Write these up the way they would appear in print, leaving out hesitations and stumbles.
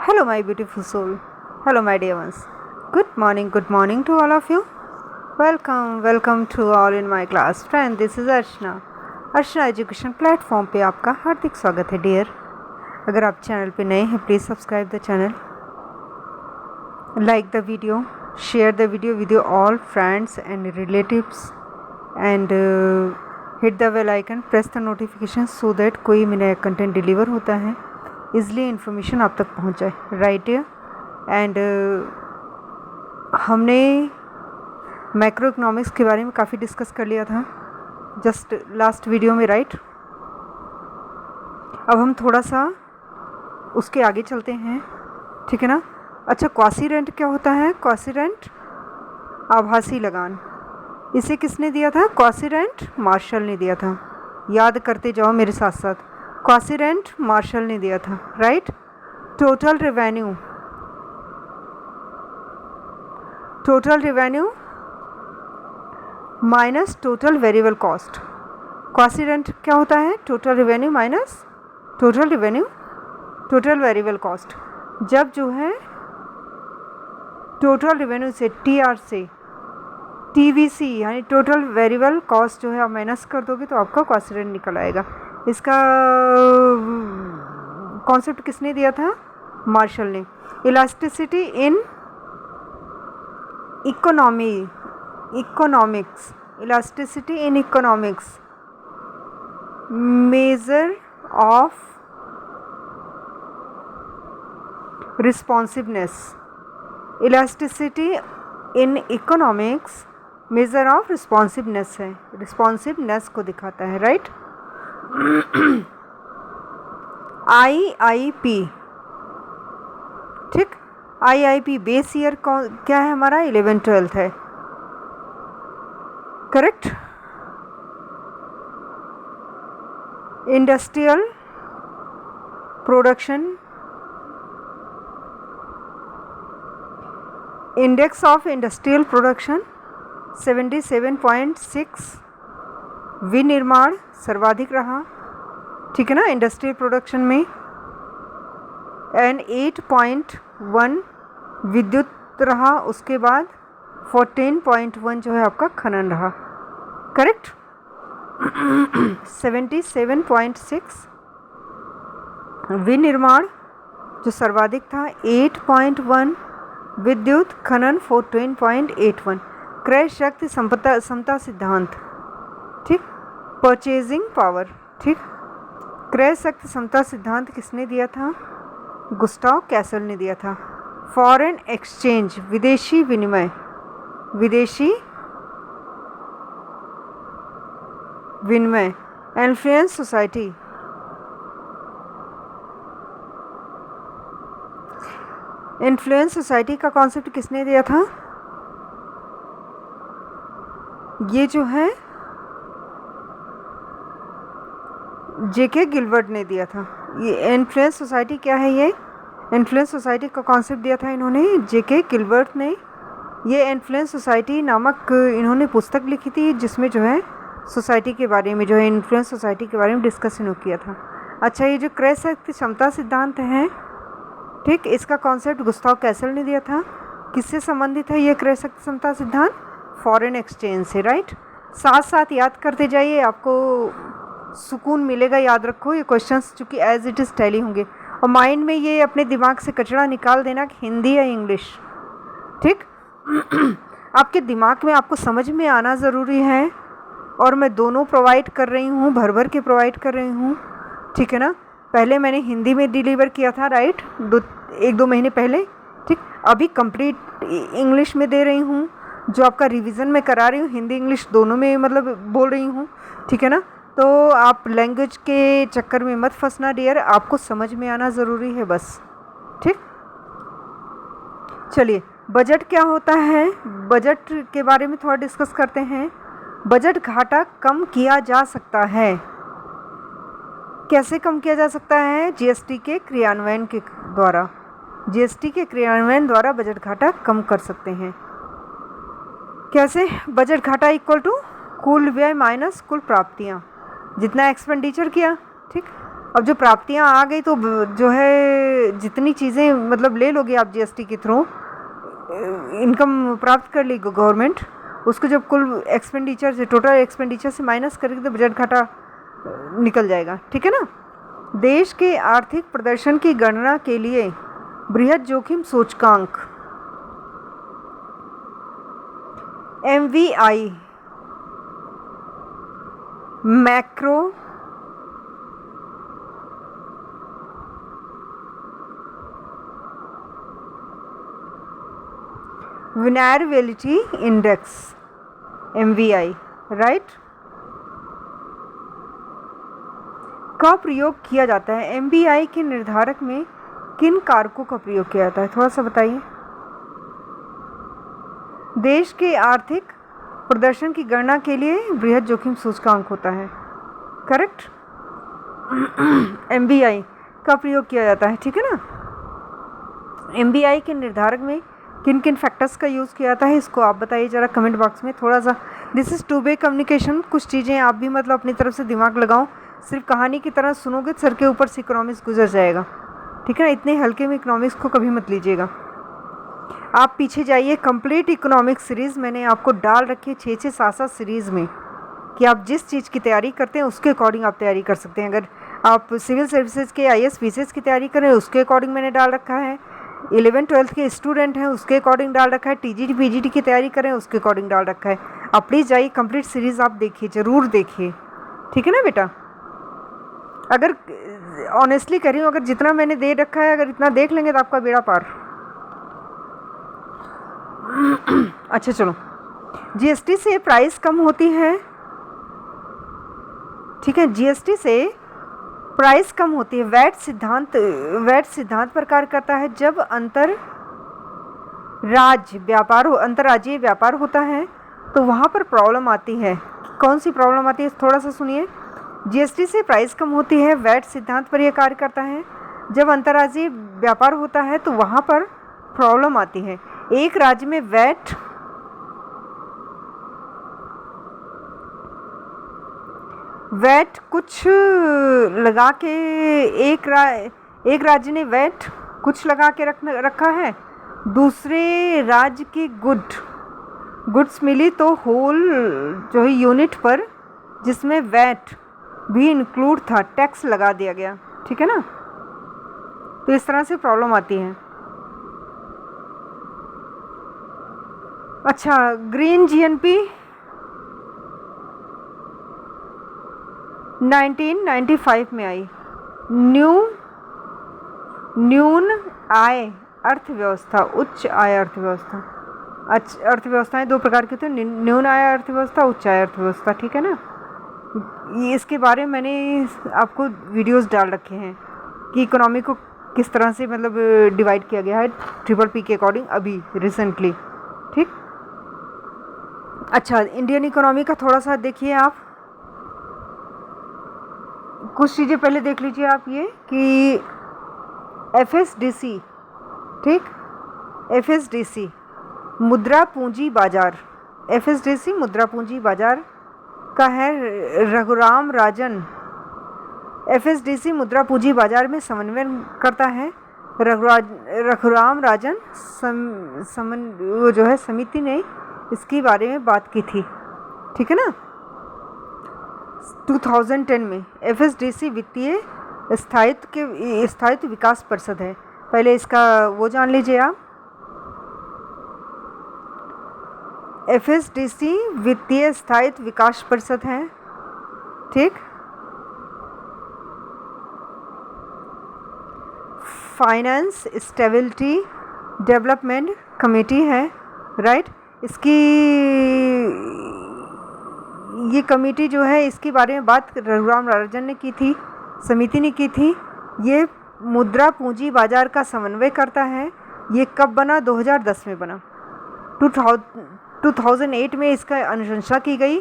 Hello, my beautiful soul. Hello, my dear ones. Good morning to all of you. Welcome to all in my class. Friend, this is Archana. Archana education platform पे आपका हार्दिक स्वागत है dear. अगर आप channel पे नए हैं please subscribe the channel, like the video, share the video with your all friends and relatives and hit the bell icon, press the notification so that कोई भी नया कंटेंट डिलीवर होता है ईज़िली इन्फॉर्मेशन आप तक पहुंच जाए. राइट एंड हमने मैक्रो इकोनॉमिक्स के बारे में काफ़ी डिस्कस कर लिया था जस्ट लास्ट वीडियो में. राइट, अब हम थोड़ा सा उसके आगे चलते हैं, ठीक है ना. अच्छा, क्वासी रेंट क्या होता है? क्वासी रेंट आभासी लगान. इसे किसने दिया था? क्वासी रेंट मार्शल ने दिया था. याद करते जाओ मेरे साथ साथ. क्वासी रेंट मार्शल ने दिया था. Right. Total revenue minus total variable cost. Quasi rent क्या होता है? Total revenue minus total variable cost. जब जो है टोटल रेवेन्यू से TR से TVC यानी टोटल वेरिएबल कॉस्ट जो है आप माइनस कर दोगे तो आपका क्वासी रेंट निकल आएगा. इसका कॉन्सेप्ट किसने दिया था? मार्शल ने. Elasticity in economics measure of responsiveness. Elasticity in economics measure of responsiveness है, रिस्पॉन्सिवनेस को दिखाता है. राइट. IIP, ठीक. IIP बेस ईयर क्या है हमारा? 11-12 है. Correct. Industrial production index of industrial production 77.6. विनिर्माण सर्वाधिक रहा, ठीक है ना, इंडस्ट्रियल प्रोडक्शन में. एंड 8.1 विद्युत रहा. उसके बाद 14.1 जो है आपका खनन रहा. करेक्ट. 77.6 विनिर्माण जो सर्वाधिक था, 8.1 विद्युत, खनन 14.81. क्रय शक्ति समता सिद्धांत, ठीक. परचेजिंग पावर, ठीक. क्रय शक्ति समता सिद्धांत किसने दिया था? गुस्टाव कैसल ने दिया था. फॉरेन एक्सचेंज विदेशी विनिमय इन्फ्लुएंस सोसाइटी का कॉन्सेप्ट किसने दिया था? ये जो है JK गिलबर्ट ने दिया था. ये इन्फ्लुएंस सोसाइटी क्या है? ये इन्फ्लुएंस सोसाइटी का कॉन्सेप्ट दिया था इन्होंने, JK गिलबर्ट ने. ये इन्फ्लुएंस सोसाइटी नामक इन्होंने पुस्तक लिखी थी जिसमें जो है सोसाइटी के बारे में, जो है इन्फ्लुएंस सोसाइटी के बारे में डिस्कशन किया था. अच्छा, ये जो क्रय शक्ति क्षमता सिद्धांत है, ठीक, इसका कॉन्सेप्ट गुस्ताव कैसल ने दिया था. किससे संबंधित है ये क्रय शक्ति क्षमता सिद्धांत? फॉरेन एक्सचेंज से. राइट. साथ साथ याद करते जाइए, आपको सुकून मिलेगा. याद रखो ये क्वेश्चंस चूँकि एज इट इज़ टैली होंगे, और माइंड में ये अपने दिमाग से कचरा निकाल देना कि हिंदी या इंग्लिश, ठीक. आपके दिमाग में आपको समझ में आना ज़रूरी है, और मैं दोनों प्रोवाइड कर रही हूँ, भर के प्रोवाइड कर रही हूँ, ठीक है ना. पहले मैंने हिंदी में डिलीवर किया था, राइट, 1-2 महीने पहले, ठीक. अभी कंप्लीट इंग्लिश में दे रही हूँ, जो आपका रिवीजन में करा रही हूँ, हिंदी इंग्लिश दोनों में मतलब बोल रही हूँ, ठीक है ना. तो आप लैंग्वेज के चक्कर में मत फंसना डियर, आपको समझ में आना ज़रूरी है बस, ठीक. चलिए, बजट क्या होता है? बजट के बारे में थोड़ा डिस्कस करते हैं. बजट घाटा कम किया जा सकता है. कैसे कम किया जा सकता है? GST के क्रियान्वयन के द्वारा. GST के क्रियान्वयन द्वारा बजट घाटा कम कर सकते हैं. कैसे? बजट घाटा इक्वल टू कुल व्यय माइनस कुल प्राप्तियाँ. जितना एक्सपेंडिचर किया, ठीक, अब जो प्राप्तियां आ गई तो जो है जितनी चीज़ें मतलब ले लोगे आप जीएसटी के थ्रू, इनकम प्राप्त कर ली गवर्नमेंट, उसको जब कुल एक्सपेंडिचर से, टोटल एक्सपेंडिचर से माइनस करेगी तो बजट घाटा निकल जाएगा, ठीक है ना। देश के आर्थिक प्रदर्शन की गणना के लिए बृहद जोखिम सूचकांक MVI, macro vulnerability index, MVI, right, का प्रयोग किया जाता है। MVI के निर्धारक में किन कारकों का प्रयोग किया जाता है, थोड़ा सा बताइए। देश के आर्थिक प्रदर्शन की गणना के लिए बृहद जोखिम सूचकांक होता है, करेक्ट। MVI का प्रयोग किया जाता है, ठीक है ना। MVI के निर्धारक में किन किन फैक्टर्स का यूज़ किया जाता है, इसको आप बताइए ज़रा कमेंट बॉक्स में। थोड़ा सा this is two way communication, कुछ चीज़ें आप भी मतलब अपनी तरफ से दिमाग लगाओ, सिर्फ कहानी की तरह सुनोगे सर के ऊपर से इकोनॉमिक्स गुजर जाएगा, ठीक है ना। इतने हल्के में इकोनॉमिक्स को कभी मत लीजिएगा। आप पीछे जाइए, कंप्लीट इकोनॉमिक्स सीरीज़ मैंने आपको डाल रखी है 6-6, 7-7 सीरीज़ में, कि आप जिस चीज़ की तैयारी करते हैं उसके अकॉर्डिंग आप तैयारी कर सकते हैं। अगर आप सिविल सर्विसेज के IAS PCS की तैयारी करें उसके अकॉर्डिंग मैंने डाल रखा है, 11th-12th के स्टूडेंट हैं उसके अकॉर्डिंग डाल रखा है, TGT PGT की तैयारी करें उसके अकॉर्डिंग डाल रखा है। आप प्लीज़ जाइए, कंप्लीट सीरीज़ आप देखिए, ज़रूर देखिए, ठीक है ना बेटा। अगर ऑनेस्टली कह रही हूँ, अगर जितना मैंने दे रखा है अगर इतना देख लेंगे तो आपका बेड़ा पार। अच्छा चलो, GST से प्राइस कम होती है, ठीक है, GST से प्राइस कम होती है। वैट सिद्धांत पर कार्य करता है। जब अंतर्राज्यीय व्यापार होता है तो वहाँ पर प्रॉब्लम आती है। कौन सी प्रॉब्लम आती है, थोड़ा सा सुनिए। GST से प्राइस कम होती है, वैट सिद्धांत पर यह कार्य करता है। जब अंतर्राज्यीय व्यापार होता है तो वहाँ पर प्रॉब्लम आती है। एक राज्य में वैट कुछ लगा के, एक राज्य ने वैट कुछ लगा के रखा है, दूसरे राज्य की गुड्स मिली तो होल जो है यूनिट पर जिसमें वैट भी इंक्लूड था, टैक्स लगा दिया गया, ठीक है ना। तो इस तरह से प्रॉब्लम आती है। अच्छा, ग्रीन GNP 1995 में आई। न्यून आय अर्थव्यवस्था, उच्च आय अर्थव्यवस्था। अर्थव्यवस्थाएं दो प्रकार की होती हैं, न्यून आय अर्थव्यवस्था, उच्च आय अर्थव्यवस्था, ठीक है ना। ये इसके बारे में मैंने आपको वीडियोस डाल रखे हैं कि इकोनॉमी को किस तरह से मतलब डिवाइड किया गया है PPP के अकॉर्डिंग अभी रिसेंटली, ठीक। अच्छा, इंडियन इकोनॉमी का थोड़ा सा देखिए आप, कुछ चीज़ें पहले देख लीजिए आप, ये कि FSDC, ठीक, FSDC मुद्रा पूंजी बाजार, FSDC मुद्रा पूंजी बाजार का है रघुराम राजन। FSDC मुद्रा पूंजी बाजार में समन्वय करता है। रघुराम राजन वो जो है समिति ने इसके बारे में बात की थी, ठीक है ना। 2010 में FSDC वित्तीय स्थायित्व विकास परिषद है। पहले इसका वो जान लीजिए आप, FSDC वित्तीय स्थायित्व विकास परिषद है, ठीक। फाइनेंस स्टेबिलिटी डेवलपमेंट कमेटी है, राइट। इसकी ये कमेटी जो है इसके बारे में बात रघुराम राजन ने की थी, समिति ने की थी। ये मुद्रा पूंजी बाजार का समन्वय करता है। ये कब बना, 2010 में बना। 2008 में इसका अनुशंसा की गई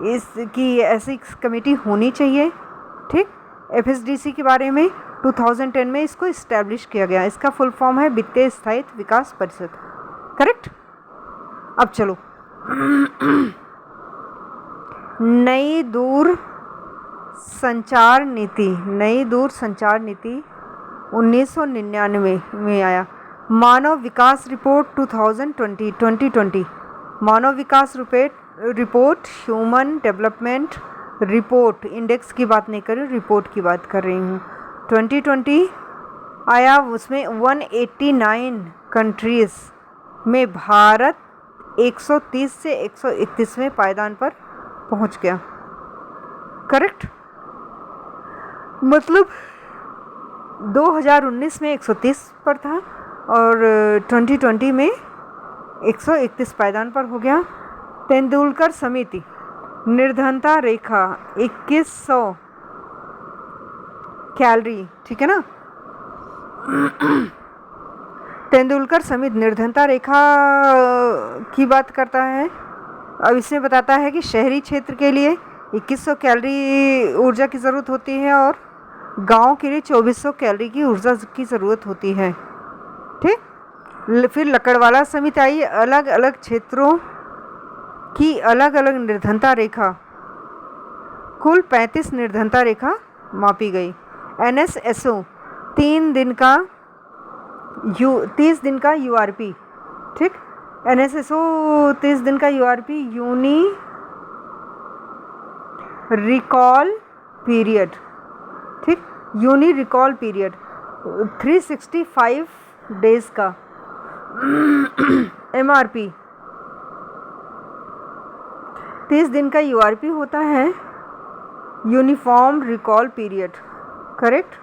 इसकी ऐसी कमेटी होनी चाहिए, ठीक। FSDC के बारे में 2010 में इसको इस्टेब्लिश किया गया। इसका फुल फॉर्म है वित्तीय स्थायित्व विकास परिषद, करेक्ट। अब चलो नई दूर संचार नीति, नई दूर संचार नीति 1999 में आया। मानव विकास रिपोर्ट 2020, मानव विकास report, human development report, index की बात नहीं कर रही हूँ, रिपोर्ट की बात कर रही हूँ। 2020 आया, उसमें 189 कंट्रीज़ में भारत 130 से 131वें पायदान पर पहुँच गया। करेक्ट, मतलब 2019 में 130 पर था और 2020 में 131 पायदान पर हो गया। तेंदुलकर समिति निर्धनता रेखा 2100 कैलोरी, ठीक है ना। तेंदुलकर समिति निर्धनता रेखा की बात करता है। अब इसमें बताता है कि शहरी क्षेत्र के लिए 2100 कैलोरी ऊर्जा की ज़रूरत होती है और गांव के लिए 2400 कैलोरी की ऊर्जा की ज़रूरत होती है। ठीक, फिर लकड़वाला समिति आई, अलग अलग क्षेत्रों की अलग अलग निर्धनता रेखा, कुल 35 निर्धनता रेखा मापी गई। NSSO 30 दिन का URP, ठीक, NSSO 30 दिन का URP, यूनी रिकॉल पीरियड, ठीक, यूनी रिकॉल पीरियड 365 डेज का। MRP 30 दिन का URP होता है, यूनिफॉर्म रिकॉल पीरियड, करेक्ट।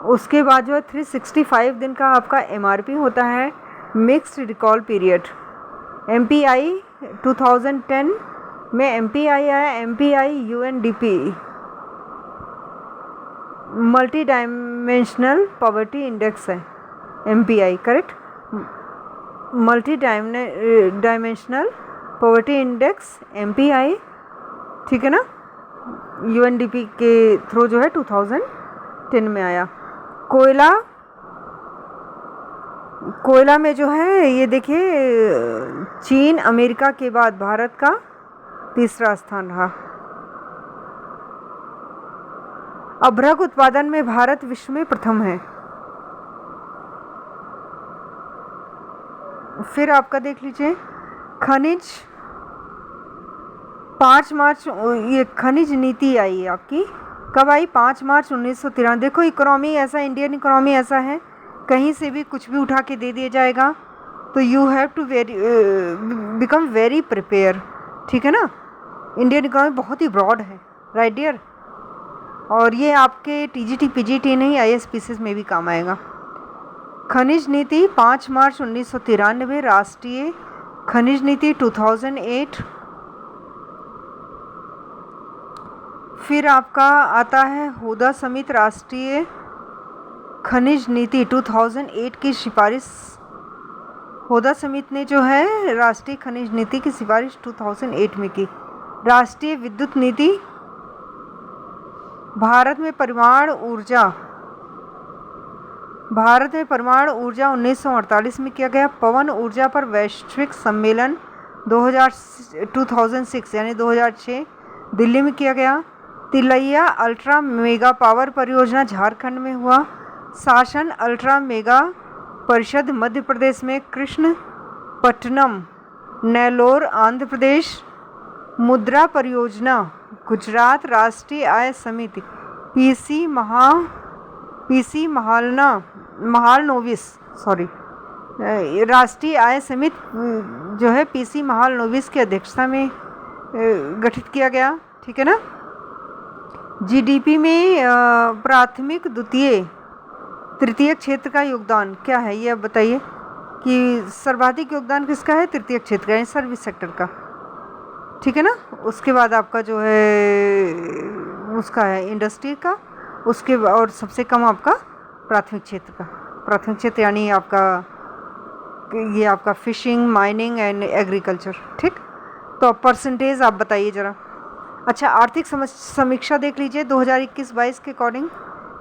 उसके बाद जो है 365 दिन का आपका MRP होता है, मिक्स्ड रिकॉल पीरियड। MPI 2010 में MPI आया, MPI UNDP multi dimensional poverty index है। MPI, correct, multi dimensional poverty index MPI, ठीक है ना, UNDP के थ्रू जो है 2010 में आया। कोयला में जो है ये देखिए, चीन अमेरिका के बाद भारत का तीसरा स्थान रहा। अभ्रक उत्पादन में भारत विश्व में प्रथम है। फिर आपका देख लीजिए खनिज, 5 मार्च ये खनिज नीति आई है आपकी, कब आई? 5 मार्च 1993। देखो इकोनॉमी ऐसा, इंडियन इकोनॉमी ऐसा है, कहीं से भी कुछ भी उठा के दे दिया जाएगा, तो you have to become very prepare, ठीक है ना। इंडियन इकोनॉमी बहुत ही ब्रॉड है, राइट डियर, और ये आपके TGT PGT नहीं, ISPCs में भी काम आएगा। खनिज नीति 5 मार्च 1993, राष्ट्रीय खनिज नीति 2008। फिर आपका आता है हुदा समिति, राष्ट्रीय खनिज नीति 2008 की सिफारिश। हुदा समिति ने जो है राष्ट्रीय खनिज नीति की सिफारिश 2008 में की। राष्ट्रीय विद्युत नीति, भारत में परमाणु ऊर्जा 1948 में किया गया। पवन ऊर्जा पर वैश्विक सम्मेलन 2006 यानी 2006 दिल्ली में किया गया। तिलैया अल्ट्रा मेगा पावर परियोजना झारखंड में हुआ। शासन अल्ट्रा मेगा परिषद मध्य प्रदेश में, कृष्णपट्टनम नेल्लोर आंध्र प्रदेश। मुद्रा परियोजना गुजरात। राष्ट्रीय आय समिति राष्ट्रीय आय समिति जो है PC महालनोबिस की अध्यक्षता में गठित किया गया, ठीक है ना। GDP में प्राथमिक, द्वितीय, तृतीय क्षेत्र का योगदान क्या है, ये अब बताइए कि सर्वाधिक योगदान किसका है? तृतीय क्षेत्र का, यानी सर्विस सेक्टर का, ठीक है ना। उसके बाद आपका जो है उसका है इंडस्ट्री का, उसके और सबसे कम आपका प्राथमिक क्षेत्र का। प्राथमिक क्षेत्र यानी आपका ये आपका फिशिंग, माइनिंग एंड एग्रीकल्चर, ठीक। तो परसेंटेज आप बताइए ज़रा। अच्छा, आर्थिक समीक्षा देख लीजिए 2021-22 के अकॉर्डिंग।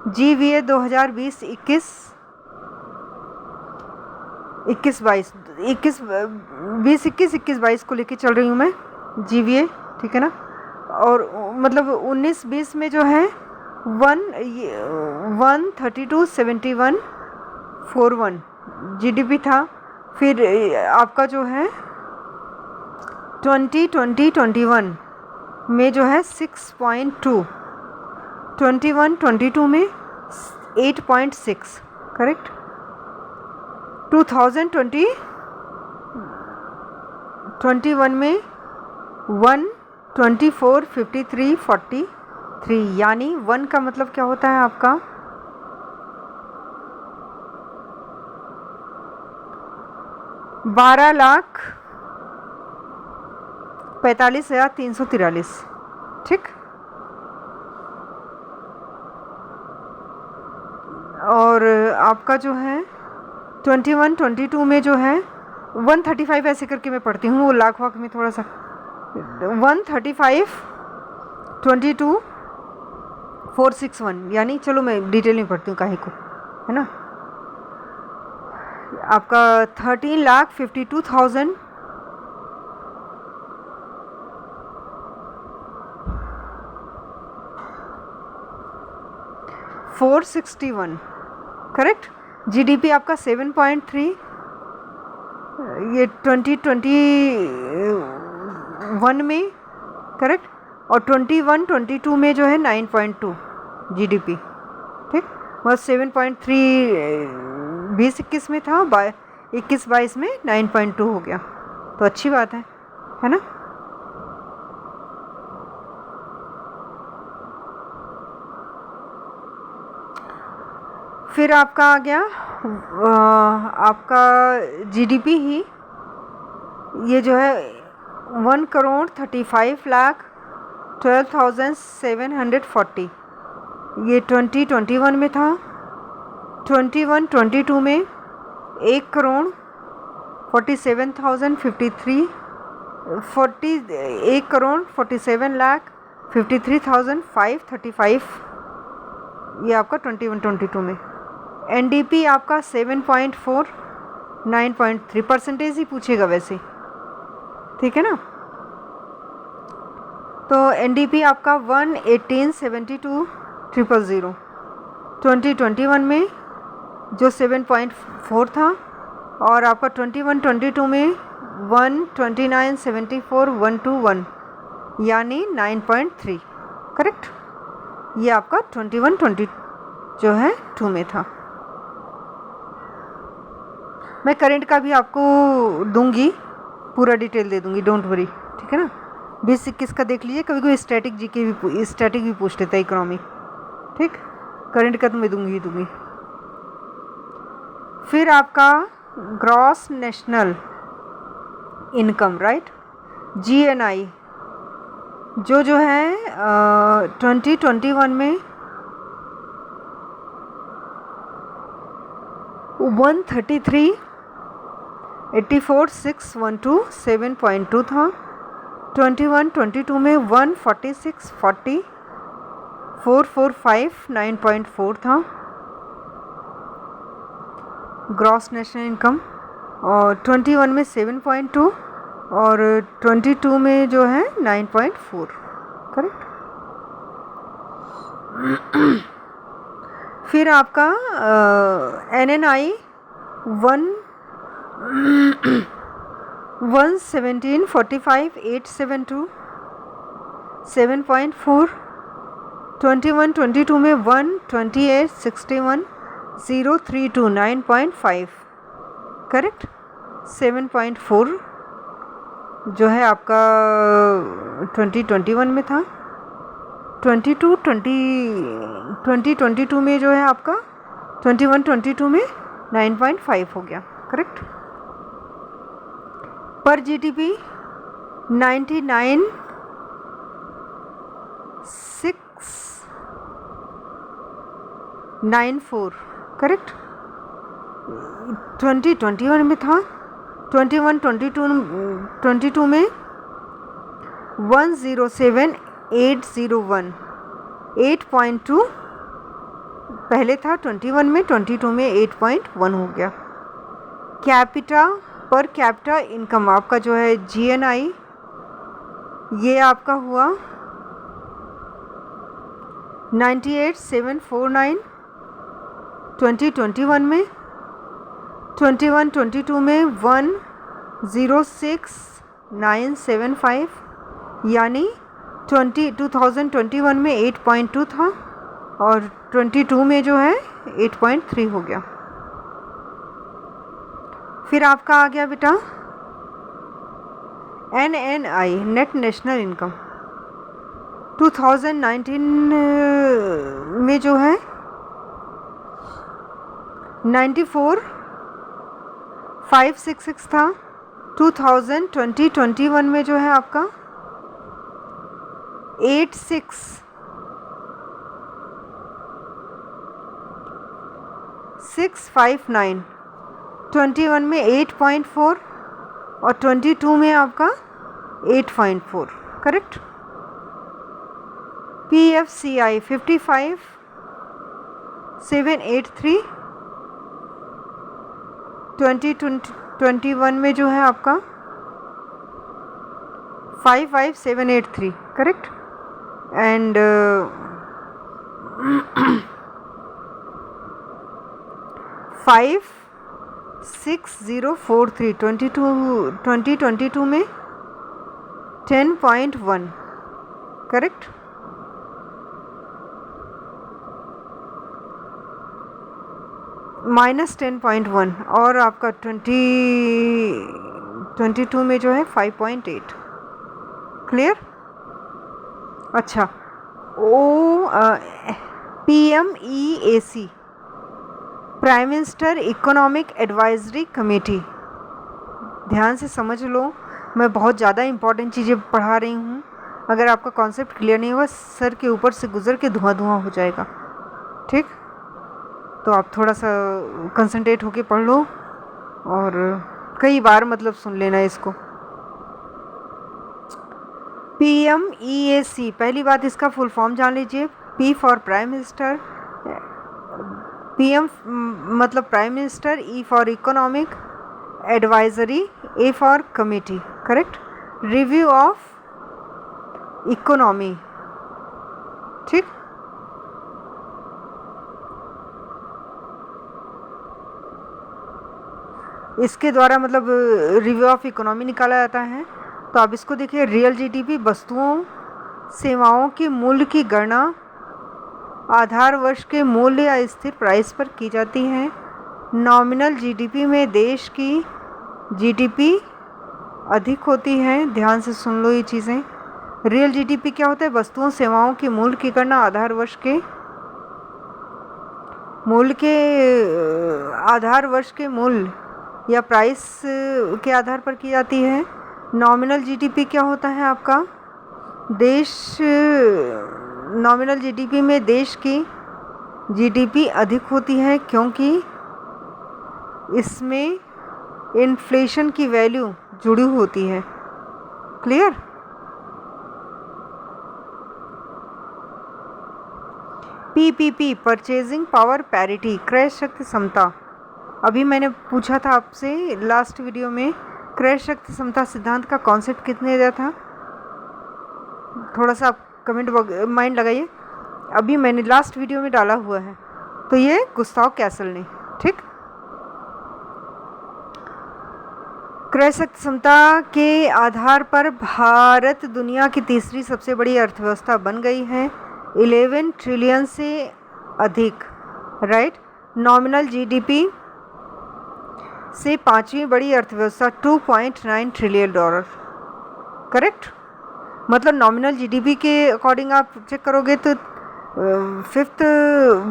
GVA 2020-21 को लेके चल रही हूँ मैं, GVA, ठीक है ना। और मतलब 19-20 में जो है 132.7141 जीडीपी था। फिर आपका जो है 2021 में जो है 6.2, 21-22 में 8.6, करेक्ट। 2021 में 124.53.43, यानी 1 का मतलब क्या होता है आपका 12,45,343, ठीक। और आपका जो है 21-22 में जो है 135 ऐसे करके मैं पढ़ती हूँ, वो लाख वाक में थोड़ा सा 135.22.461, यानी चलो मैं डिटेल में पढ़ती हूँ काहे को, है ना। आपका 13,52,000 461, करेक्ट। जीडीपी आपका 7.3, ये 2021 में, करेक्ट। और 21-22 में जो है 9.2 जीडीपी, ठीक। बस 7.3 20-21 में था, 21-22 में 9.2 हो गया, तो अच्छी बात है ना। फिर आपका आ गया आपका जीडीपी ही, ये जो है 1,35,12,740, ये 2021 में था। 21-22 में 1,47,053, 1,47,53,535, ये आपका 21-22 में। एनडीपी आपका 7.4, 9.3 परसेंटेज ही पूछेगा वैसे, ठीक है ना। तो एनडीपी आपका 118,72,000 2021 में जो 7.4 था, और आपका 21-22 में 129,74,121, यानी 9.3, करेक्ट। ये आपका 21-22 जो है 2 में था। मैं करंट का भी आपको दूंगी, पूरा डिटेल दे दूंगी, डोंट वरी, ठीक है ना। 20-21 का देख लीजिए, कभी कोई स्टैटिक भी पूछ लेता है इकोनॉमी, ठीक। करंट का तो मैं दूंगी ही दूंगी। फिर आपका gross national income, right, GNI, जो है 2021 में 133,84,612 7.2 था। 21-22 में 146,40 445 9.4 था ग्रॉस नेशनल इनकम। और 21 में 7.2 और 22 में जो है 9.4, करेक्ट। फिर आपका एनएनआई 117,45,872 7.4। 21-22 में 128,61,032 9.5, करेक्ट। 7.4 जो है आपका 2021 में था। 2022 में जो है आपका 21-22 में 9.5 हो गया, करेक्ट। पर जीडीपी 99,694, करेक्ट। 2021 में था। 21-22 में 107,801 8.2 पहले था 21 में, 22 में 8.1 हो गया। पर कैपिटा इनकम आपका जो है जीएनआई, ये आपका हुआ 98,749 2021 में, 21-22 में 106,975, यानी 2021 में 8.2 था और 22 में जो है 8.3 हो गया। फिर आपका आ गया बेटा NNI, नेट नेशनल इनकम, 2019 में जो है 94,566 था, 2021 में जो है आपका 86,659, 21 में 8.4 और 22 में आपका 8.4, करेक्ट। PFCI 55,783, 2021 में जो है आपका 55,783, करेक्ट। एंड 5,6,043, 2022 में 10.1, करेक्ट। -10.1 और आपका 2022 में जो है 5.8, क्लियर। अच्छा, PMEAC, prime minister economic advisory committee, ध्यान से समझ लो, मैं बहुत ज़्यादा इंपॉर्टेंट चीज़ें पढ़ा रही हूँ। अगर आपका कॉन्सेप्ट क्लियर नहीं हुआ, सर के ऊपर से गुजर के धुआं हो जाएगा, ठीक। तो आप थोड़ा सा कंसंट्रेट होके पढ़ लो और कई बार मतलब सुन लेना इसको। PMEAC, पहली बात इसका फुल फॉर्म जान लीजिए। P for prime minister, PM मतलब prime minister, E for economic advisory, A for committee, correct. Review of economy, ठीक। इसके द्वारा मतलब रिव्यू ऑफ इकोनॉमी निकाला जाता है। तो आप इसको देखिए, रियल जीडीपी वस्तुओं सेवाओं के मूल्य की गणना आधार वर्ष के मूल्य या स्थिर प्राइस पर की जाती है। नॉमिनल जीडीपी में देश की जीडीपी अधिक होती है, ध्यान से सुन लो ये चीज़ें। रियल जीडीपी क्या होता है? वस्तुओं सेवाओं के मूल्य की गणना आधार वर्ष के मूल्य के आधार वर्ष के मूल्य या प्राइस के आधार पर की जाती है। नॉमिनल जीडीपी क्या होता है आपका? नॉमिनल जीडीपी में देश की जीडीपी अधिक होती है क्योंकि इसमें इन्फ्लेशन की वैल्यू जुड़ी होती है। Clear? PPP, purchasing power parity, क्रय शक्ति समता। अभी मैंने पूछा था आपसे लास्ट वीडियो में, क्रय शक्ति समता सिद्धांत का कॉन्सेप्ट कितने दिया था? थोड़ा सा आप कमेंट माइंड लगाइए। अभी मैंने लास्ट वीडियो में डाला हुआ है, तो ये गुस्ताव कैसल ने, ठीक। क्रय शक्ति समता के आधार पर भारत दुनिया की तीसरी सबसे बड़ी अर्थव्यवस्था बन गई है, 11 ट्रिलियन से अधिक, राइट। नॉमिनल जीडीपी से पांचवी बड़ी अर्थव्यवस्था, $2.9 ट्रिलियन, करेक्ट। मतलब नॉमिनल जीडीपी के अकॉर्डिंग आप चेक करोगे तो फिफ्थ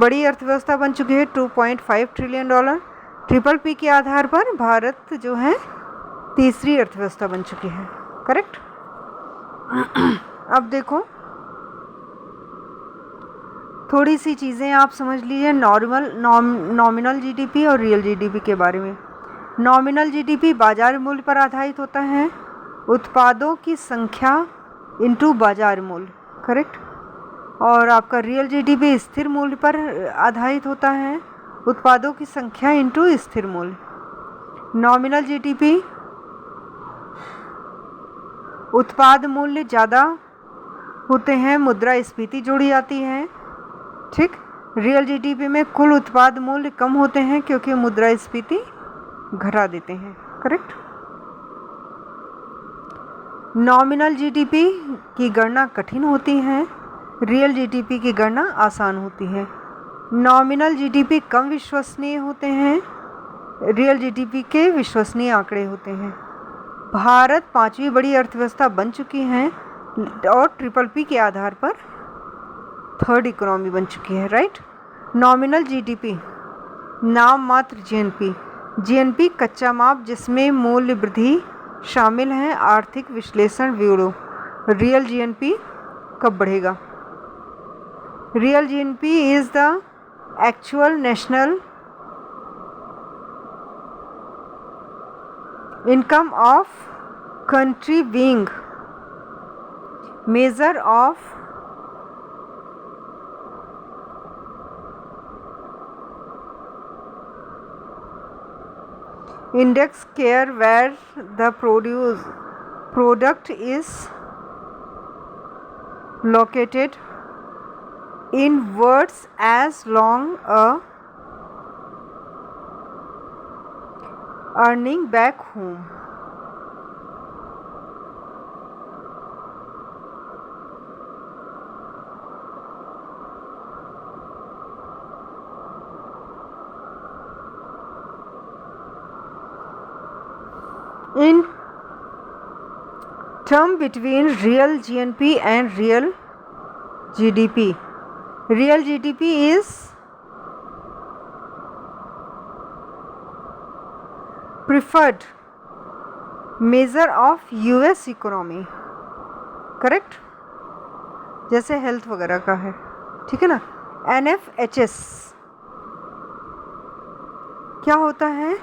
बड़ी अर्थव्यवस्था बन चुकी है, $2.5 ट्रिलियन। ट्रिपल पी के आधार पर भारत जो है तीसरी अर्थव्यवस्था बन चुकी है, करेक्ट। अब देखो थोड़ी सी चीज़ें आप समझ लीजिए नॉमिनल जीडीपी और रियल जीडीपी के बारे में। नॉमिनल जीडीपी बाजार मूल्य पर आधारित होता है, उत्पादों की संख्या इनटू बाजार मूल्य, करेक्ट। और आपका रियल जीडीपी स्थिर मूल्य पर आधारित होता है, उत्पादों की संख्या इनटू स्थिर मूल्य। नॉमिनल जीडीपी उत्पाद मूल्य ज़्यादा होते हैं, मुद्रास्फीति जोड़ी जाती है, ठीक। रियल जीडीपी में कुल उत्पाद मूल्य कम होते हैं क्योंकि मुद्रास्फीति घटा देते हैं। करेक्ट। नॉमिनल जीडीपी की गणना कठिन होती है, रियल जीडीपी की गणना आसान होती है। नॉमिनल जीडीपी कम विश्वसनीय होते हैं, रियल जीडीपी के विश्वसनीय आंकड़े होते हैं। भारत 5वीं बड़ी अर्थव्यवस्था बन चुकी है और PPP के आधार पर 3rd इकोनॉमी बन चुकी है। राइट। नॉमिनल जीडीपी नाम मात्र जीएनपी कच्चा माप जिसमें मूल्य वृद्धि शामिल है। आर्थिक विश्लेषण ब्यूरो। रियल जीएनपी कब बढ़ेगा? Real GNP is the actual national income of country being measure of index care where the product is located in words as long a earning back home. In term between real GNP and real GDP, real GDP is preferred measure of US economy. Correct, जैसे health वगैरह का है, ठीक है ना। NFHS क्या होता है?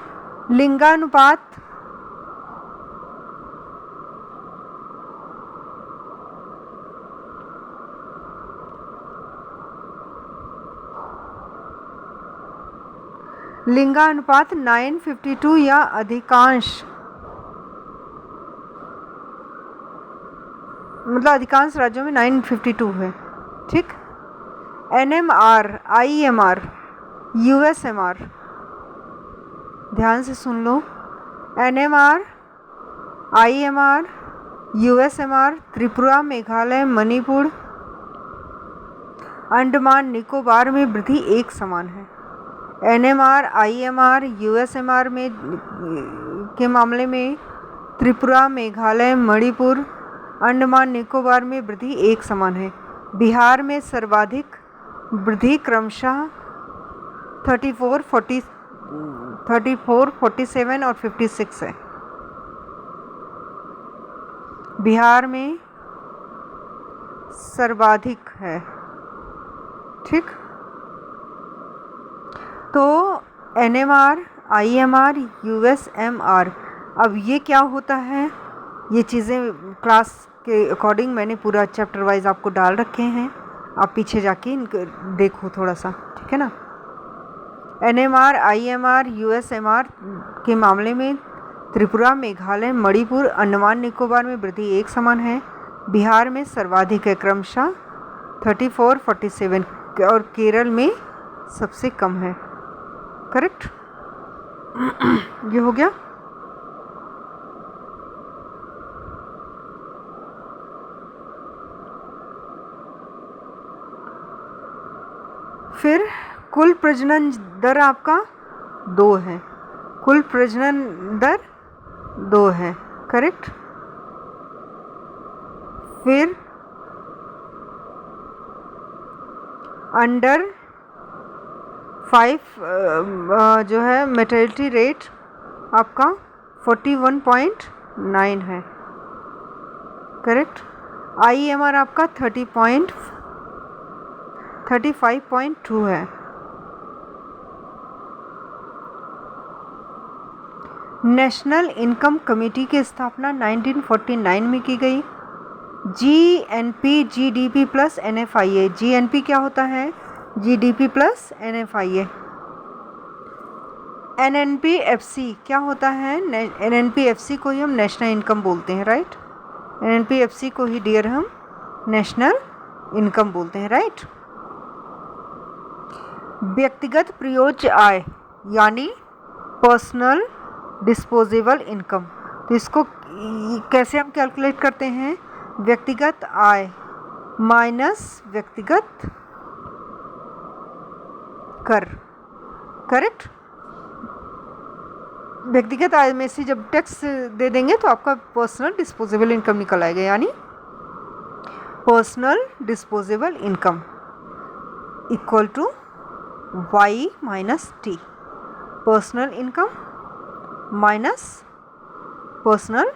लिंगानुपात लिंगानुपात 9:52 या अधिकांश, मतलब अधिकांश राज्यों में 9:52 है। ठीक। NMR, IMR, USMR, ध्यान से सुन लो। NMR, IMR, USMR Tripura, Meghalaya, Manipur, Andaman Nicobar में वृद्धि एक समान है। NMR, IMR, USMR में के मामले में त्रिपुरा, मेघालय, मणिपुर, अंडमान निकोबार में वृद्धि एक समान है। बिहार में सर्वाधिक वृद्धि क्रमशः 34, 47 और 56 है। बिहार में सर्वाधिक है। ठीक। तो NMR, IMR, USMR, अब ये क्या होता है? ये चीज़ें क्लास के अकॉर्डिंग मैंने पूरा चैप्टर वाइज आपको डाल रखे हैं, आप पीछे जाके इनको देखो थोड़ा सा, ठीक है ना। NMR, IMR, USMR के मामले में त्रिपुरा, मेघालय, मणिपुर, अंडमान निकोबार में वृद्धि एक समान है। बिहार में सर्वाधिक है, क्रमशः 34, 47, और केरल में सबसे कम है। करेक्ट। ये हो गया। फिर कुल प्रजनन दर आपका 2 है, कुल प्रजनन दर 2 है। करेक्ट। फिर अंडर 5 जो है मेटर्निटी रेट आपका 41.9 है। करेक्ट। IMR आपका 35.2 है। नेशनल इनकम कमेटी की स्थापना 1949 में की गई। GNP, GDP plus NFIA। GNP क्या होता है? GDP plus NFIA। NNPFC क्या होता है? NNPFC को ही हम नेशनल इनकम बोलते हैं। राइट। NNPFC को ही डियर हम नेशनल इनकम बोलते हैं। राइट। व्यक्तिगत प्रयोज्य आय यानी पर्सनल डिस्पोजेबल इनकम। तो इसको कैसे हम कैलकुलेट करते हैं? व्यक्तिगत आय माइनस व्यक्तिगत कर। करेक्ट। व्यक्तिगत आय में से जब टैक्स दे देंगे तो आपका पर्सनल डिस्पोजेबल इनकम निकल आएगा, यानी personal disposable income equal to y minus T. Personal income minus personal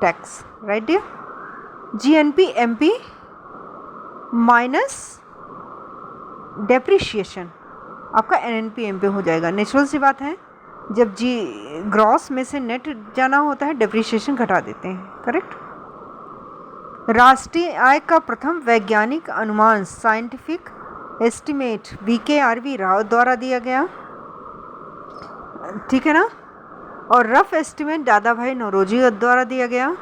tax, right dear. GNP MP minus depreciation आपका NNP MP हो जाएगा। नेचुरल सी बात है, जब ग्रॉस में से नेट जाना होता है डेप्रिशिएशन घटा देते हैं। करेक्ट। राष्ट्रीय आय का प्रथम वैज्ञानिक अनुमान साइंटिफिक एस्टिमेट VKRV राव द्वारा दिया गया, ठीक है ना। और रफ एस्टिमेट दादा भाई नौरोजी द्वारा दिया गया।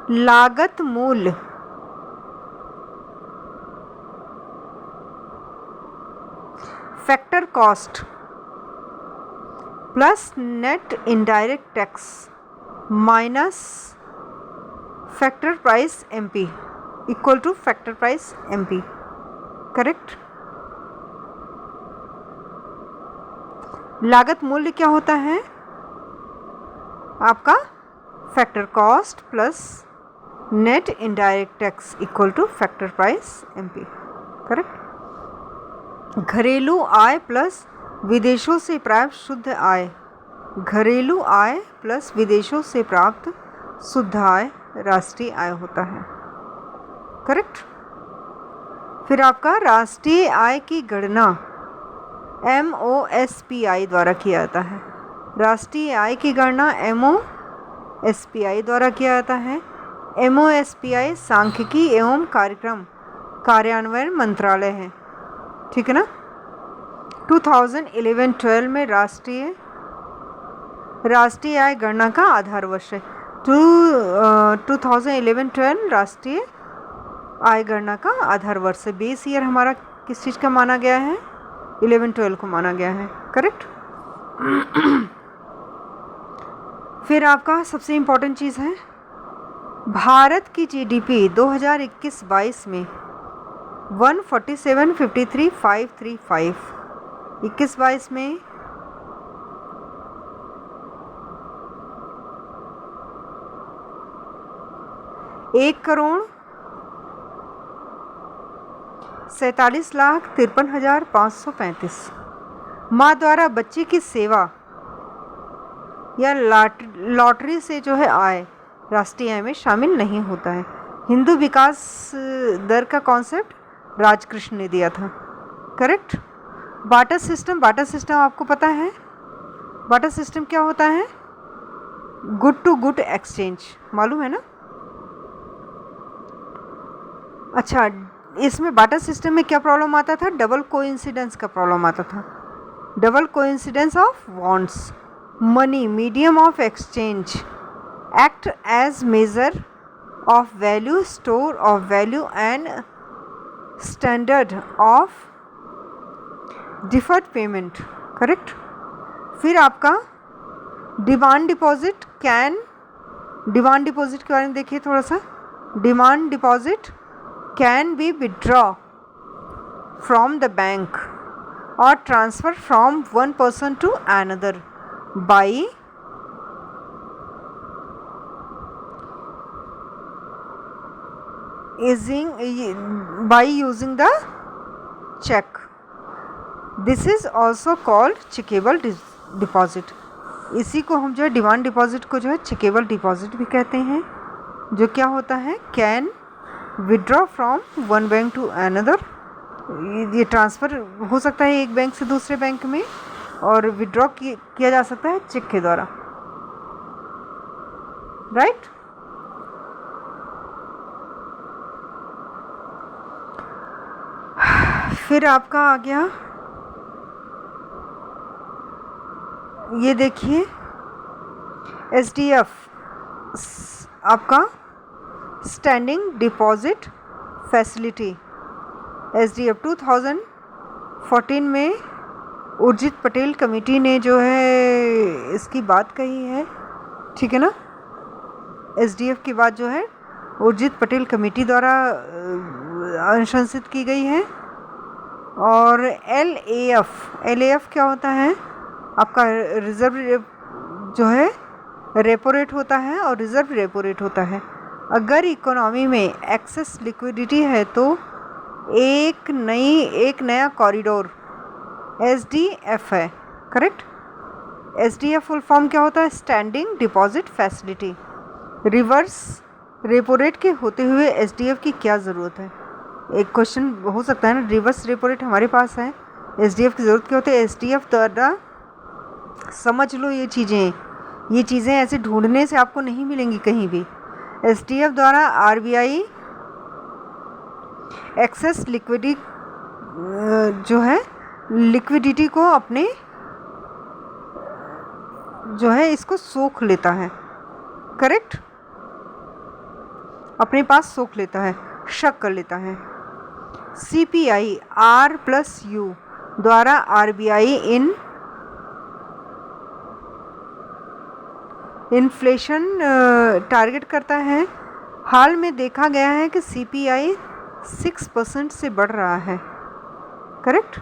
लागत मूल्य factor cost plus net indirect tax minus factor price MP equal two factor price MP। Correct. लागत मूल्य क्या होता है? आपका factor cost plus net indirect tax equal two factor price MP। Correct. घरेलू आय प्लस विदेशों से प्राप्त शुद्ध आय। घरेलू आय प्लस विदेशों से प्राप्त शुद्ध आय राष्ट्रीय आय होता है। करेक्ट। फिर आपका राष्ट्रीय आय की गणना MOSPI द्वारा किया जाता है। राष्ट्रीय आय की गणना MOSPI द्वारा किया जाता है। MOSPI सांख्यिकी एवं कार्यक्रम कार्यान्वयन मंत्रालय है, ठीक है ना। 2011-12 में राष्ट्रीय आय गणना का आधार वर्ष है। 2011-12 राष्ट्रीय आय गणना का आधार वर्ष है। बेस ईयर हमारा किस चीज़ का माना गया है? 11-12 को माना गया है। करेक्ट। फिर आपका सबसे इम्पोर्टेंट चीज़ है, भारत की GDP 2021-22 में 147,53,535। 21-22 में 1,47,53,535। माँ द्वारा बच्चे की सेवा या लॉटरी से जो है आय राष्ट्रीय आय में शामिल नहीं होता है। हिंदू विकास दर का कॉन्सेप्ट राजकृष्ण ने दिया था। करेक्ट। बार्टर सिस्टम आपको पता है, बार्टर सिस्टम क्या होता है? गुड टू गुड एक्सचेंज, मालूम है ना। अच्छा, इसमें बार्टर सिस्टम में क्या प्रॉब्लम आता था? डबल कोइंसिडेंस का प्रॉब्लम आता था। Double coincidence of bonds. Money medium of exchange act as measure of value, store of value and standard of deferred payment. Correct. फिर आपका डिमांड डिपॉजिट डिमांड डिपॉजिट के बारे में देखिए थोड़ा सा। Demand deposit can be withdraw from the bank और transfer from one person to another by using the check. This is also called checkable deposit. इसी को हम जो है डिमांड डिपॉजिट को जो है चेकेबल डिपॉजिट भी कहते हैं, जो क्या होता है? Can withdraw from one bank to another. ये ट्रांसफ़र हो सकता है एक बैंक से दूसरे बैंक में, और विड्रॉ किया जा सकता है चेक के द्वारा, राइट। फिर आपका आ गया, ये देखिए SDF आपका स्टैंडिंग डिपॉजिट फैसिलिटी। SDF 2014 में उर्जित पटेल कमेटी ने जो है इसकी बात कही है, ठीक है ना। एसडीएफ की बात जो है उर्जित पटेल कमेटी द्वारा अनुशंसित की गई है। और एलएएफ क्या होता है? आपका रिजर्व जो है रेपो रेट होता है और रिजर्व रेपो रेट होता है। अगर इकोनॉमी में एक्सेस लिक्विडिटी है तो एक नया कॉरिडोर एसडीएफ है, करेक्ट। एसडीएफ फुल फॉर्म क्या होता है? Standing deposit facility. Reverse repo rate के होते हुए एसडीएफ की क्या ज़रूरत है? एक क्वेश्चन हो सकता है ना, रिवर्स रेपो रेट हमारे पास है, एसडीएफ की ज़रूरत क्या होती है? एसडीएफ द्वारा समझ लो ये चीज़ें ऐसे ढूंढने से आपको नहीं मिलेंगी कहीं भी। एसडीएफ द्वारा आरबीआई एक्सेस लिक्विडिटी को अपने जो है इसको सोख लेता है, करेक्ट, अपने पास सोख लेता है, शक कर लेता है। सीपीआई R+U द्वारा आरबीआई इन्फ्लेशन टारगेट करता है। हाल में देखा गया है कि सीपीआई 6% से बढ़ रहा है, करेक्ट।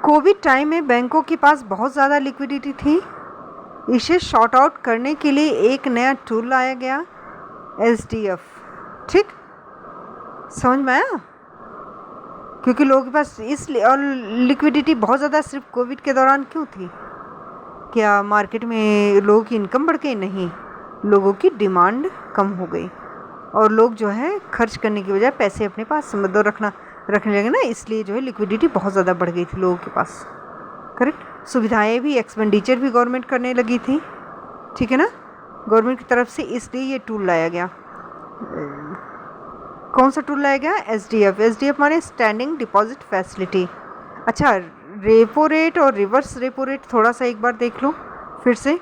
कोविड टाइम में बैंकों के पास बहुत ज़्यादा लिक्विडिटी थी। इसे शॉर्ट आउट करने के लिए एक नया टूल लाया गया, एसडीएफ, ठीक, समझ में आया? क्योंकि लोगों के पास इसलिए, और लिक्विडिटी बहुत ज़्यादा सिर्फ कोविड के दौरान क्यों थी? क्या मार्केट में लोगों की इनकम बढ़ गई? नहीं, लोगों की डिमांड कम हो गई और लोग जो है खर्च करने की बजाय पैसे अपने पास रखने लगे ना, इसलिए जो है लिक्विडिटी बहुत ज़्यादा बढ़ गई थी लोगों के पास, करेक्ट। सुविधाएं भी, एक्सपेंडिचर भी गवर्नमेंट करने लगी थी, ठीक है ना, गवर्नमेंट की तरफ से, इसलिए ये टूल लाया गया। कौन सा टूल लाया गया? एसडीएफ। एसडीएफ माने स्टैंडिंग डिपॉजिट फैसिलिटी। अच्छा, रेपो रेट और रिवर्स रेपो रेट थोड़ा सा एक बार देख लो फिर से।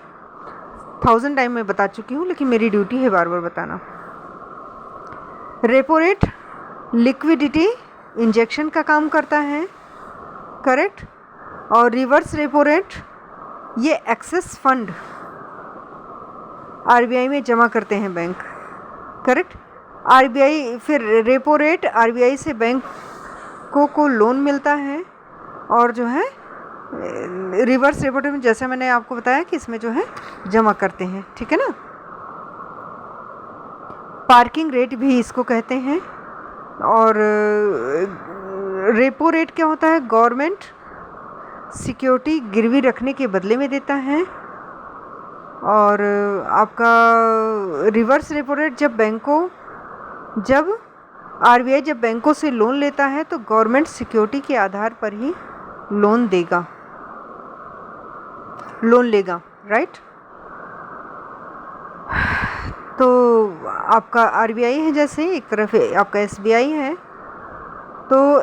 1000 टाइम मैं बता चुकी हूँ, लेकिन मेरी ड्यूटी है बार बार बताना। रेपो रेट लिक्विडिटी इंजेक्शन का काम करता है, करेक्ट। और रिवर्स रेपो रेट ये एक्सेस फंड आरबीआई में जमा करते हैं बैंक, करेक्ट। आरबीआई फिर रेपो रेट आरबीआई से बैंक को लोन मिलता है, और जो है रिवर्स रेपो रेट में जैसे मैंने आपको बताया कि इसमें जो है जमा करते हैं, ठीक है ना। पार्किंग रेट भी इसको कहते हैं। और रेपो रेट क्या होता है? गवर्नमेंट सिक्योरिटी गिरवी रखने के बदले में देता है। और आपका रिवर्स रेपो रेट जब आरबीआई जब बैंकों से लोन लेता है तो गवर्नमेंट सिक्योरिटी के आधार पर ही लोन लेगा, राइट। तो आपका आरबीआई है, जैसे एक तरफ आपका एसबीआई है, तो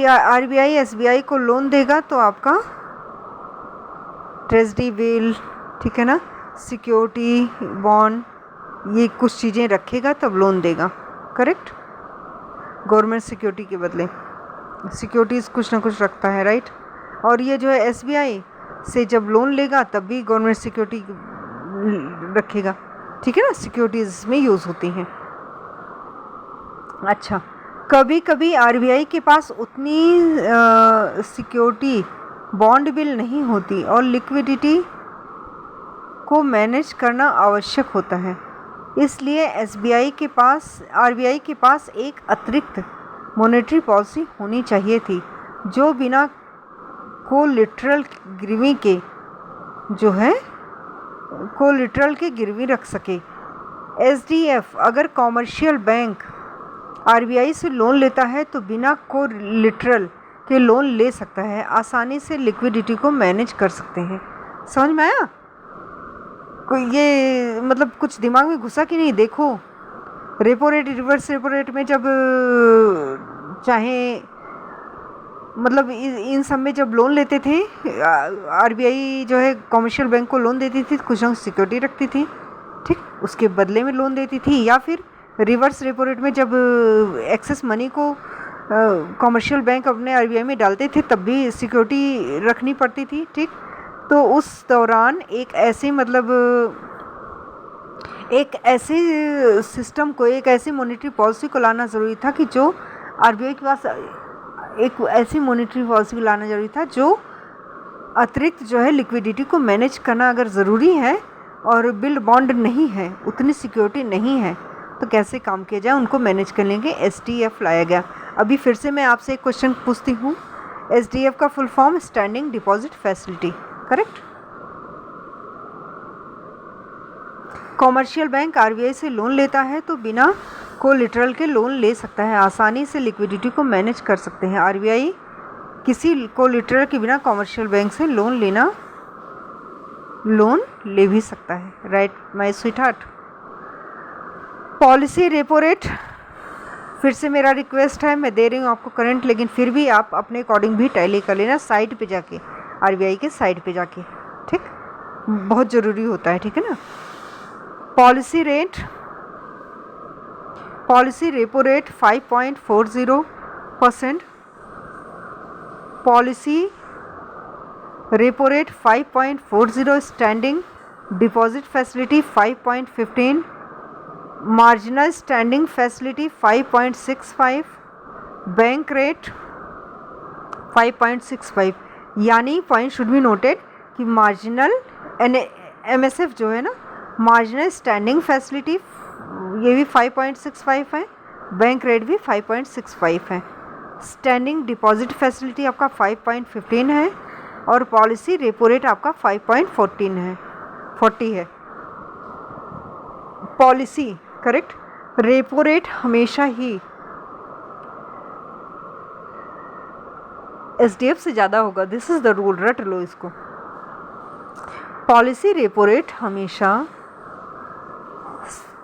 आरबीआई एसबीआई को लोन देगा तो आपका ट्रेजरी बिल, ठीक है ना, सिक्योरिटी बॉन्ड, ये कुछ चीज़ें रखेगा तब लोन देगा, करेक्ट। गवर्नमेंट सिक्योरिटी के बदले सिक्योरिटीज़ कुछ ना कुछ रखता है, राइट। और ये जो है एसबीआई से जब लोन लेगा तब भी गवर्नमेंट सिक्योरिटी रखेगा, ठीक है ना, सिक्योरिटीज़ में यूज़ होती हैं। अच्छा, कभी कभी आरबीआई के पास उतनी सिक्योरिटी बॉन्ड बिल नहीं होती और लिक्विडिटी को मैनेज करना आवश्यक होता है, इसलिए आरबीआई के पास एक अतिरिक्त मॉनेटरी पॉलिसी होनी चाहिए थी जो बिना कोलिटरल के गिरवी रख सके। एसडीएफ अगर कॉमर्शियल बैंक आरबीआई से लोन लेता है तो बिना कोलिटरल के लोन ले सकता है, आसानी से लिक्विडिटी को मैनेज कर सकते हैं। समझ में आया? ये मतलब कुछ दिमाग में घुसा कि नहीं? देखो, repo rate reverse repo rate में जब चाहे मतलब इन सब में जब लोन लेते थे, आरबीआई जो है कमर्शियल बैंक को लोन देती थी, कुछ ना सिक्योरिटी रखती थी, ठीक, उसके बदले में लोन देती थी, या फिर रिवर्स रेपो रेट में जब एक्सेस मनी को कमर्शियल बैंक अपने आरबीआई में डालते थे तब भी सिक्योरिटी रखनी पड़ती थी, ठीक। तो उस दौरान एक ऐसे सिस्टम को, एक ऐसी मॉनेटरी पॉलिसी को लाना ज़रूरी था कि जो आरबीआई के पास एक ऐसी मॉनेटरी पॉलिसी लाना जरूरी था जो अतिरिक्त जो है लिक्विडिटी को मैनेज करना अगर ज़रूरी है और बिल्ड बॉन्ड नहीं है, उतनी सिक्योरिटी नहीं है, तो कैसे काम किया जाए उनको मैनेज करने के एसडीएफ लाया गया। अभी फिर से मैं आपसे एक क्वेश्चन पूछती हूँ, एसडीएफ का full form standing deposit facility, correct. Commercial bank RBI से लोन लेता है तो बिना कोलिटरल के लोन ले सकता है, आसानी से लिक्विडिटी को मैनेज कर सकते हैं। आरबीआई किसी कोलिटरल के बिना कॉमर्शियल बैंक से लोन ले भी सकता है, right my sweet heart. Policy repo rate, फिर से मेरा रिक्वेस्ट है, मैं दे रही हूँ आपको करंट, लेकिन फिर भी आप अपने अकॉर्डिंग भी टैली कर लेना साइट पे जाके, आरबीआई के साइट पे जाके, ठीक, बहुत ज़रूरी होता है, ठीक है ना। Policy repo rate 5.40%, policy repo rate 5.40, standing deposit facility 5.15, marginal standing facility 5.65, bank rate 5.65। यानी पॉइंट शुड बी नोटेड कि मार्जिनल एमएसएफ जो है ना, मार्जिनल स्टैंडिंग फैसिलिटी ये भी 5.65 है, बैंक रेट भी 5.65 है, स्टैंडिंग डिपॉजिट फैसिलिटी आपका 5.15 है और पॉलिसी रेपो रेट आपका 5.40 है। पॉलिसी, करेक्ट, रेपो रेट हमेशा ही एसडीएफ से ज़्यादा होगा, दिस इज़ द रूल, रट लो इसको। पॉलिसी रेपो रेट हमेशा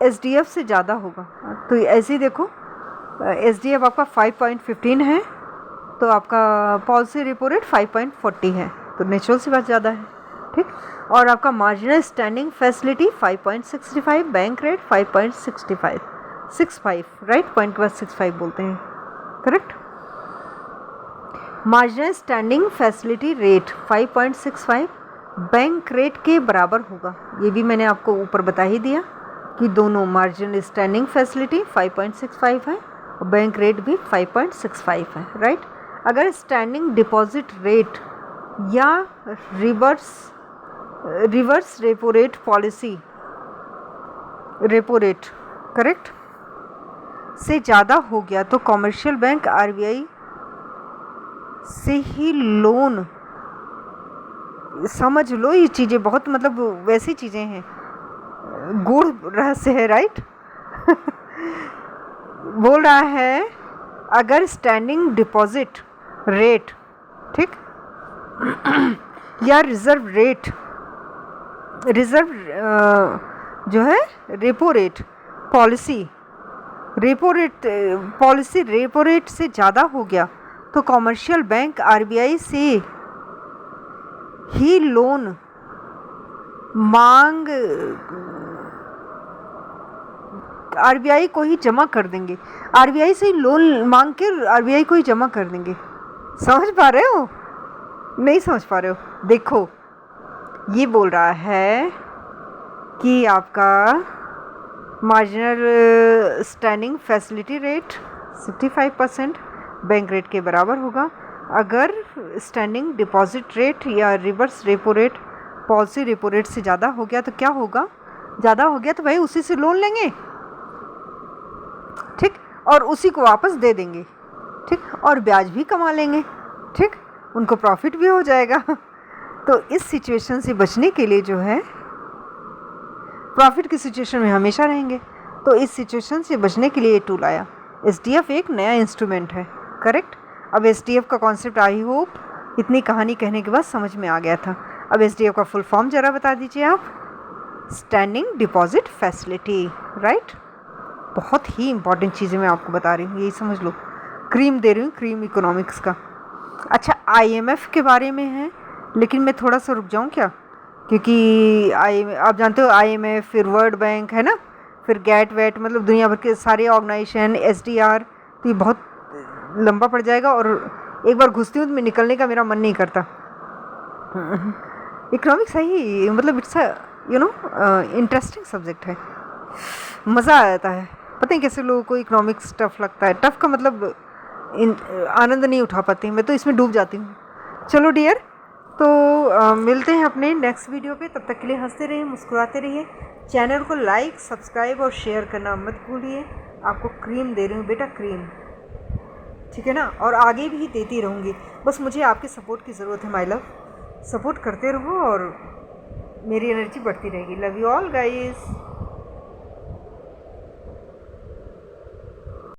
एसडीएफ से ज़्यादा होगा, तो ऐसे ही देखो, एसडीएफ आपका 5.15 है तो आपका पॉलिसी रेपो रेट 5.40 है, तो नेचुरल सी बात ज़्यादा है, ठीक। और आपका marginal standing facility 5.65, bank rate 5.65, right, point के बाद 65 बोलते हैं, correct. Marginal standing facility rate 5.65 bank rate के बराबर होगा, ये भी मैंने आपको ऊपर बता ही दिया कि दोनों मार्जिनल स्टैंडिंग फैसिलिटी 5.65 है और बैंक रेट भी 5.65 है, राइट। अगर स्टैंडिंग डिपॉजिट रेट या reverse repo rate policy repo rate, correct, से ज़्यादा हो गया तो कॉमर्शियल बैंक आरबीआई से ही लोन, समझ लो ये चीज़ें बहुत मतलब वैसी चीज़ें हैं, गूढ़ रहस्य है, राइट। बोल रहा है अगर स्टैंडिंग डिपॉजिट रेट, ठीक, या रिजर्व जो है repo rate policy repo rate से ज़्यादा हो गया तो कॉमर्शियल बैंक आरबीआई से ही लोन मांग आरबीआई को ही जमा कर देंगे, आरबीआई से ही लोन मांग के आरबीआई को ही जमा कर देंगे। समझ पा रहे हो? नहीं समझ पा रहे हो? देखो ये बोल रहा है कि आपका marginal standing facility rate 65% bank rate के बराबर होगा। अगर स्टैंडिंग डिपॉजिट रेट या reverse repo rate policy repo rate से ज़्यादा हो गया तो क्या होगा? ज़्यादा हो गया तो भाई उसी से लोन लेंगे, ठीक, और उसी को वापस दे देंगे, ठीक, और ब्याज भी कमा लेंगे, ठीक, उनको प्रॉफिट भी हो जाएगा। तो इस सिचुएशन से बचने के लिए जो है, प्रॉफिट की सिचुएशन में हमेशा रहेंगे, तो इस सिचुएशन से बचने के लिए ये टूल आया। एसडीएफ एक नया इंस्ट्रूमेंट है, करेक्ट। अब एसडीएफ का कॉन्सेप्ट आई होप इतनी कहानी कहने के बाद समझ में आ गया था। अब एसडीएफ का फुल फॉर्म ज़रा बता दीजिए आप। Standing deposit facility, right. बहुत ही इंपॉर्टेंट चीज़ें मैं आपको बता रही हूँ, यही समझ लो, क्रीम दे रही हूँ, क्रीम इकोनॉमिक्स का। अच्छा, आईएमएफ के बारे में है, लेकिन मैं थोड़ा सा रुक जाऊँ क्या, क्योंकि आप जानते हो आईएमएफ, फिर वर्ल्ड बैंक है ना, फिर गैट वैट, मतलब दुनिया भर के सारे ऑर्गेनाइजेशन, SDR, तो ये बहुत लंबा पड़ जाएगा और एक बार घुसती हूँ तो मैं निकलने का मेरा मन नहीं करता। इकोनॉमिक्स है ही, मतलब इट्स इंटरेस्टिंग सब्जेक्ट है, मज़ा आता है। पता है कैसे लोगों को इकोनॉमिक्स टफ लगता है, टफ का मतलब आनंद नहीं उठा पाते, मैं तो इसमें डूब जाती हूँ। चलो डियर, तो मिलते हैं अपने नेक्स्ट वीडियो पे, तब तक के लिए हंसते रहिए, मुस्कुराते रहिए, चैनल को लाइक, सब्सक्राइब और शेयर करना मत भूलिए। आपको क्रीम दे रही हूँ बेटा, क्रीम, ठीक है ना, और आगे भी देती रहूँगी, बस मुझे आपके सपोर्ट की ज़रूरत है माय लव। सपोर्ट करते रहो और मेरी एनर्जी बढ़ती रहेगी। Love you all guys.